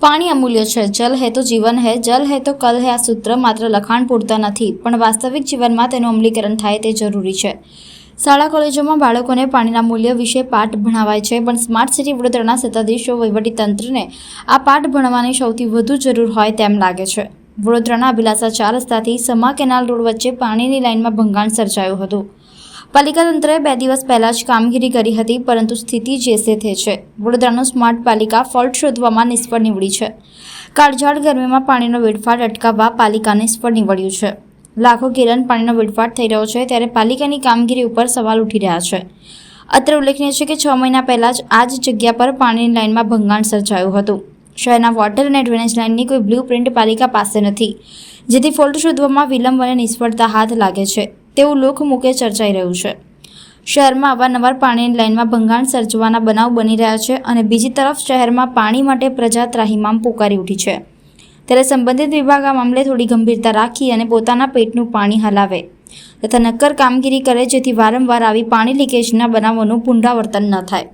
પાણી અમૂલ્ય છે. જલ હૈ તો જીવન હૈ, જલ હૈ તો કલ હૈ. આ સૂત્ર માત્ર લખાણ પૂરતા નથી, પણ વાસ્તવિક જીવનમાં તેનું અમલીકરણ થાય તે જરૂરી છે. શાળા કોલેજોમાં બાળકોને પાણીના મૂલ્ય વિશે પાઠ ભણાવાય છે, પણ સ્માર્ટ સિટી વડોદરાના સત્તાધીશો વહીવટીતંત્રને આ પાઠ ભણવાની સૌથી વધુ જરૂર હોય તેમ લાગે છે. વડોદરાના અભિલાષા 4 રસ્તાથી સમા કેનાલ રોડ વચ્ચે પાણીની લાઇનમાં ભંગાણ સર્જાયું હતું. પાલિકા તંત્રએ 2 દિવસ પહેલા જ કામગીરી કરી હતી, પરંતુ સ્થિતિ જેસે તે છે. વડોદરાનું સ્માર્ટ પાલિકા ફોલ્ટ શોધવામાં નિષ્ફળ નીવડી છે. કાળઝાળ ગરમીમાં પાણીનો વેડફાટ અટકાવવા પાલિકા નિષ્ફળ નીવડ્યું છે. લાખો ગેલન પાણીનો વેડફાટ થઈ રહ્યો છે, ત્યારે પાલિકાની કામગીરી ઉપર સવાલ ઉઠી રહ્યા છે. અત્રે ઉલ્લેખનીય છે કે 6 મહિના પહેલા જ આ જ જગ્યા પર પાણીની લાઇનમાં ભંગાણ સર્જાયું હતું. શહેરના વોટર અને ડ્રેનેજ લાઇનની કોઈ બ્લુ પ્રિન્ટ પાલિકા પાસે નથી, જેથી ફોલ્ટ શોધવામાં વિલંબ અને નિષ્ફળતા હાથ લાગે છે તેવું લોકમુખે ચર્ચાઈ રહ્યું છે. શહેરમાં અવારનવાર પાણીની લાઇનમાં ભંગાણ સર્જવાના બનાવ બની રહ્યા છે અને બીજી તરફ શહેરમાં પાણી માટે પ્રજા ત્રાહિમામ પોકારી ઉઠી છે. ત્યારે સંબંધિત વિભાગ આ મામલે થોડી ગંભીરતા રાખી અને પોતાના પેટનું પાણી હલાવે તથા નક્કર કામગીરી કરે, જેથી વારંવાર આવી પાણી લીકેજના બનાવોનું પુનરાવર્તન ન થાય.